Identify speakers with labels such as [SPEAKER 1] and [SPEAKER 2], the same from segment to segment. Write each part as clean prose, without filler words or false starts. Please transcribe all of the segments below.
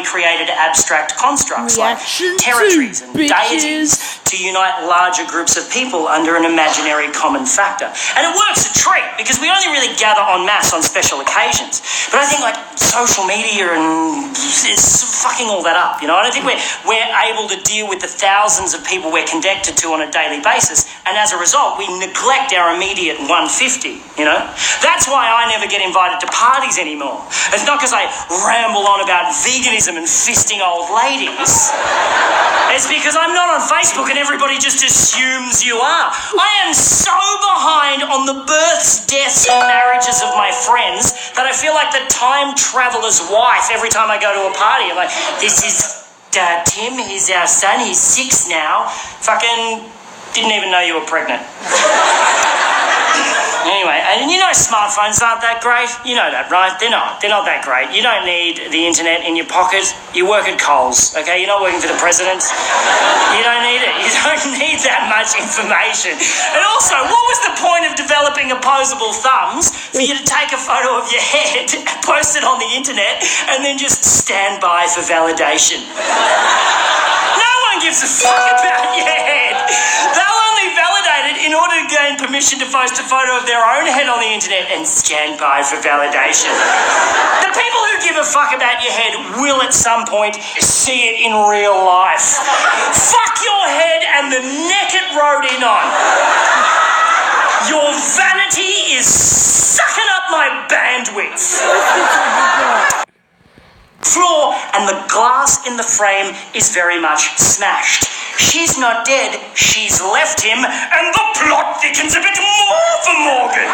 [SPEAKER 1] created abstract constructs like territories and deities to unite larger groups of people under an imaginary common factor. And it works a treat because we only really gather en masse on special occasions. But I think like social media and it's fucking all that up, you know. I don't think we're able to deal with the thousands of people we're connected to on a daily basis, and as a result, we neglect our immediate 150, you know. That's why I never get invited to parties anymore. It's not because I ramble on about veganism and fisting old ladies. It's because I'm not on Facebook and everybody just assumes you are. I am so behind on the births, deaths, and marriages of my friends that I feel like the time traveler's wife every time I go to a party. I'm like, this is Tim, he's our son, he's 6 now. Fucking didn't even know you were pregnant. Anyway, and you know smartphones aren't that great. You know that, right? They're not that great. You don't need the internet in your pocket. You work at Coles, okay? You're not working for the president. You don't need it. You don't need that much information. And also, what was the point of developing opposable thumbs for you to take a photo of your head, post it on the internet, and then just stand by for validation? No one gives a fuck about your head. They'll only validate it in order to gain permission to post a photo of their own head on the internet and stand by for validation. The people who give a fuck about your head will at some point see it in real life. Fuck your head and the neck it rode in on. Your vanity is sucking up my bandwidth. Floor and the glass in the frame is very much smashed. She's not dead, she's left him, and the plot thickens a bit more for Morgan.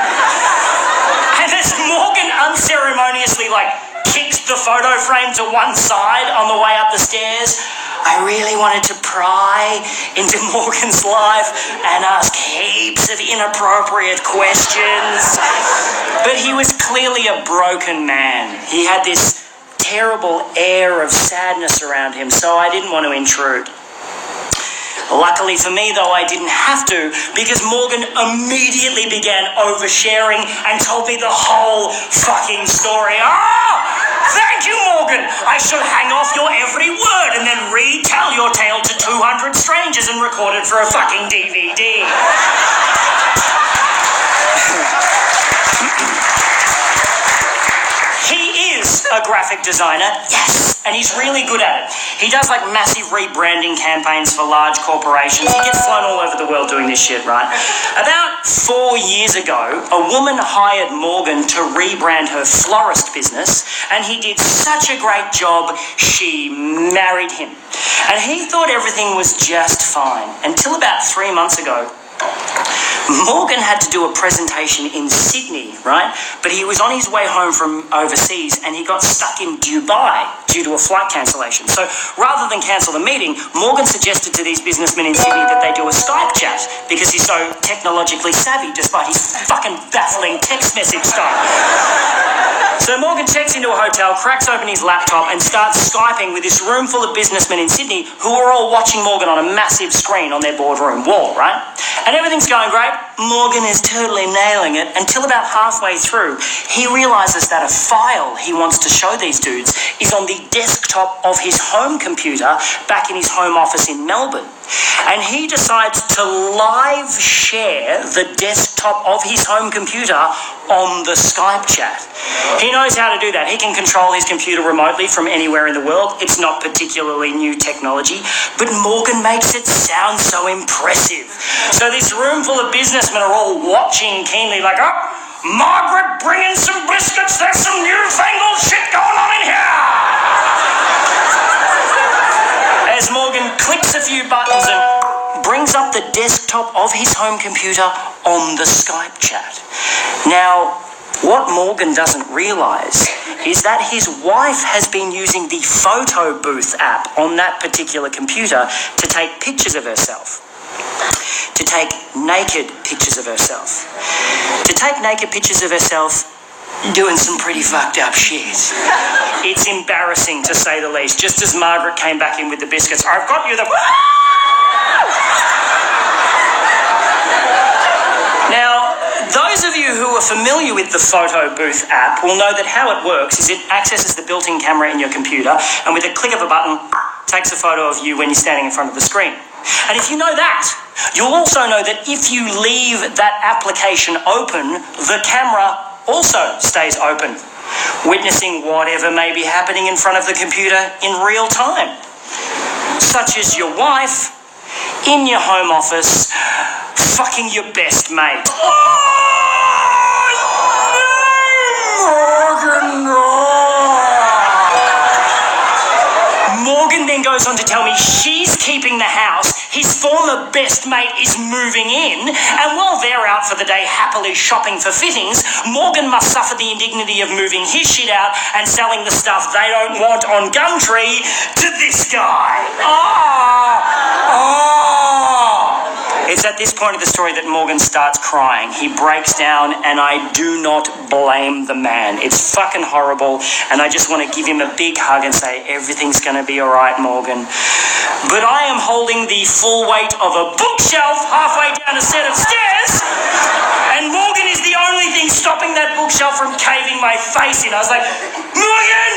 [SPEAKER 1] And as Morgan unceremoniously, kicks the photo frame to one side on the way up the stairs, I really wanted to pry into Morgan's life and ask heaps of inappropriate questions. But he was clearly a broken man. He had this terrible air of sadness around him, so I didn't want to intrude. Luckily for me, though, I didn't have to, because Morgan immediately began oversharing and told me the whole fucking story. Thank you, Morgan! I shall hang off your every word and then retell your tale to 200 strangers and record it for a fucking DVD. He is a graphic designer, yes, and he's really good at it. He does massive rebranding campaigns for large corporations. He gets flown all over the world doing this shit, right? About 4 years ago, a woman hired Morgan to rebrand her florist business, and he did such a great job, she married him. And he thought everything was just fine, until about 3 months ago. Morgan had to do a presentation in Sydney, right? But he was on his way home from overseas and he got stuck in Dubai due to a flight cancellation. So rather than cancel the meeting, Morgan suggested to these businessmen in Sydney that they do a Skype chat because he's so technologically savvy despite his fucking baffling text message style. So Morgan checks into a hotel, cracks open his laptop and starts Skyping with this room full of businessmen in Sydney who are all watching Morgan on a massive screen on their boardroom wall, right? And everything's going great. Morgan is totally nailing it until about halfway through, he realises that a file he wants to show these dudes is on the desktop of his home computer back in his home office in Melbourne. And he decides to live share the desktop of his home computer on the Skype chat. He knows how to do that. He can control his computer remotely from anywhere in the world. It's not particularly new technology, but Morgan makes it sound so impressive. So this room full of businessmen are all watching keenly Margaret, bring in some biscuits. There's some newfangled shit going on in here. As Morgan clicks a few buttons and brings up the desktop of his home computer on the Skype chat. Now, what Morgan doesn't realise is that his wife has been using the photo booth app on that particular computer to take pictures of herself. To take naked pictures of herself. To take naked pictures of herself doing some pretty fucked up shit. It's embarrassing to say the least. Just as Margaret came back in with the biscuits, I've got you the... Now, Those of you who are familiar with the Photo Booth app will know that how it works is it accesses the built-in camera in your computer and with a click of a button takes a photo of you when you're standing in front of the screen. And if you know that, you'll also know that if you leave that application open, the camera also stays open, witnessing whatever may be happening in front of the computer in real time, such as your wife in your home office fucking your best mate. Morgan then goes on to tell me she's keeping the house, his former best mate is moving in, and while they're out for the day happily shopping for fittings, Morgan must suffer the indignity of moving his shit out and selling the stuff they don't want on Gumtree to this guy. It's at this point of the story that Morgan starts crying. He breaks down, and I do not blame the man. It's fucking horrible, and I just want to give him a big hug and say, everything's going to be all right, Morgan. But I am holding the full weight of a bookshelf halfway down a set of stairs, and Morgan is the only thing stopping that bookshelf from caving my face in. I was like, Morgan!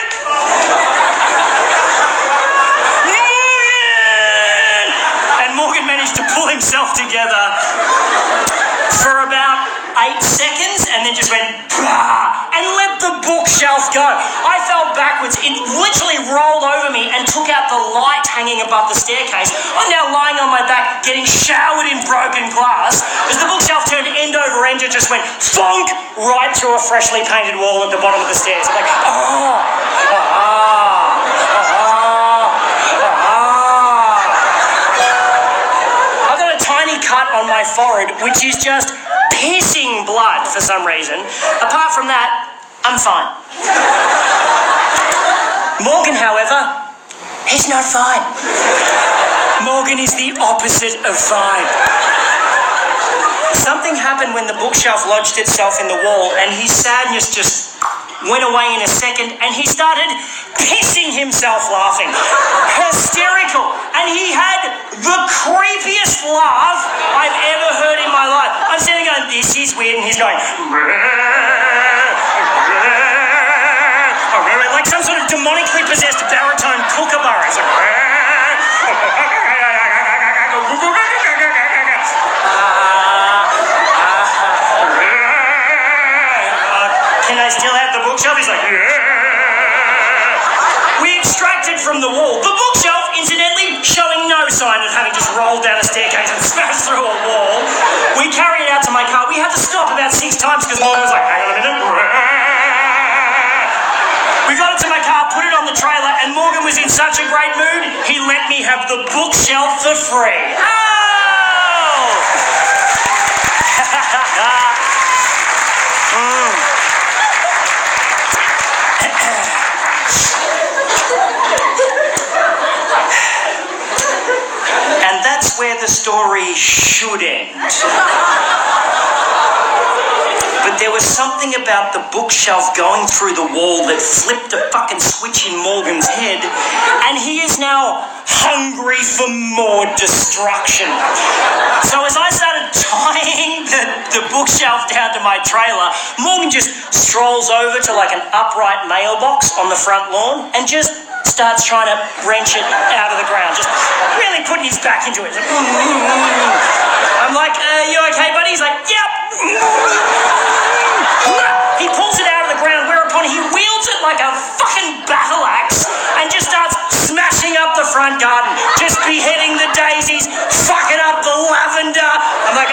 [SPEAKER 1] Morgan managed to pull himself together for about 8 seconds and then just went bah, and let the bookshelf go. I fell backwards. It literally rolled over me and took out the light hanging above the staircase. I'm now lying on my back getting showered in broken glass as the bookshelf turned end over end and just went thunk right through a freshly painted wall at the bottom of the stairs. I'm like, cut on my forehead, which is just pissing blood for some reason. Apart from that, I'm fine. Morgan, however, he's not fine. Morgan is the opposite of fine. Something happened when the bookshelf lodged itself in the wall, and his sadness just went away in a second, and he started pissing himself laughing. Hysterical. And he had the creepiest laugh I've ever heard in my life. I'm sitting going, this is weird, and he's going, like some sort of demonically possessed baritone kookaburra. It's like, can I still have the bookshelf? He's like, we extracted from the wall. The bookshelf, incidentally, showing no sign of having just rolled down a staircase and smashed through a wall. We carried it out to my car. We had to stop about 6 times because Morgan was like, hang on a minute. We got it to my car, put it on the trailer, and Morgan was in such a great mood, he let me have the bookshelf for free. And that's where the story should end. But there was something about the bookshelf going through the wall that flipped a fucking switch in Morgan's head, and he is now hungry for more destruction. So as I started tying the bookshelf down to my trailer, Morgan just strolls over to like an upright mailbox on the front lawn and just starts trying to wrench it out of the ground, just really putting his back into it. I'm like, you okay, buddy? He's like, yep. He pulls it out of the ground, whereupon he wields it like a fucking battle axe and just starts smashing up the front garden, just beheading the daisies, fucking up the lavender. I'm like,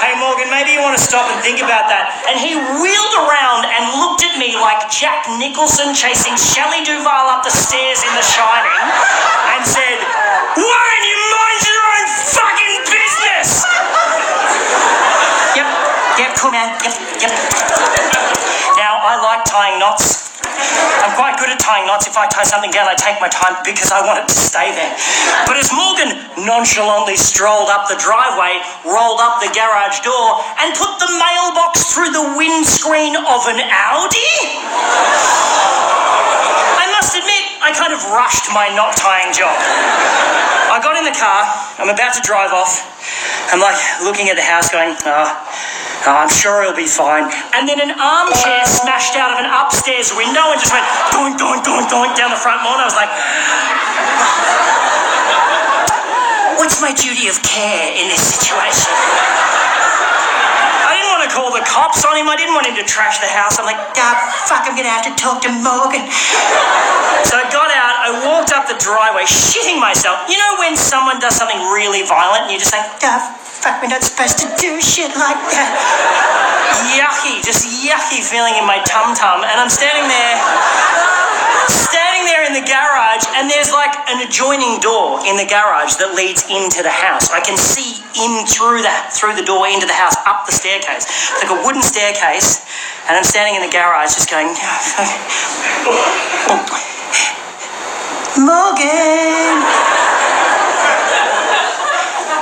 [SPEAKER 1] hey Morgan, maybe you want to stop and think about that. And he wheeled around and looked at me like Jack Nicholson chasing Shelley Duvall up the stairs in The Shining and said, why don't you mind your own fucking business? Yep, cool man, yep. Now, I like tying knots. I'm quite good at tying knots. If I tie something down, I take my time because I want it to stay there. But as Morgan nonchalantly strolled up the driveway, rolled up the garage door, and put the mailbox through the windscreen of an Audi, I must admit, I kind of rushed my knot tying job. I got in the car, I'm about to drive off. I'm like looking at the house going, "Oh, I'm sure he'll be fine." And then an armchair smashed out of an upstairs window and just went doink, doink, doink, doink down the front lawn. I was like, what's my duty of care in this situation? I didn't want to call the cops on him. I didn't want him to trash the house. I'm like, fuck, I'm going to have to talk to Morgan. So I got out, I walked up the driveway, shitting myself. You know when someone does something really violent and you're just like, fuck, we're not supposed to do shit like that. Yucky, just yucky feeling in my tum-tum. And I'm standing there in the garage, and there's like an adjoining door in the garage that leads into the house. I can see in through the door into the house, up the staircase. It's like a wooden staircase, and I'm standing in the garage just going, Morgan!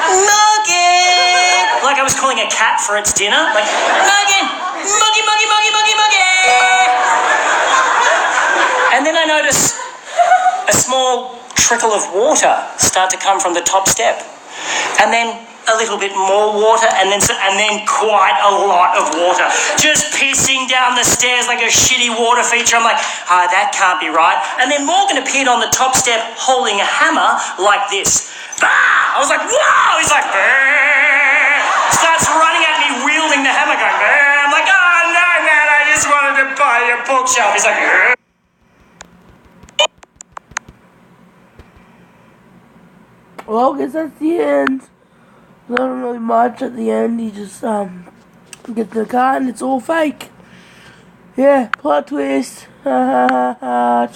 [SPEAKER 1] Morgan! Like I was calling a cat for its dinner. Like, Morgan! Muggy, muggy, muggy, muggy, muggy! And then I notice a small trickle of water start to come from the top step. And then a little bit more water, and then quite a lot of water. Just pissing down the stairs like a shitty water feature. I'm like, that can't be right. And then Morgan appeared on the top step holding a hammer like this. I was like, whoa! He's like, starts running at me wielding the hammer going, I'm like, oh no, man, I just wanted to buy your bookshelf. He's like,
[SPEAKER 2] well, I guess that's the end. Not really much at the end. You just get the car and it's all fake. Yeah, plot twist. Ha ha ha ha.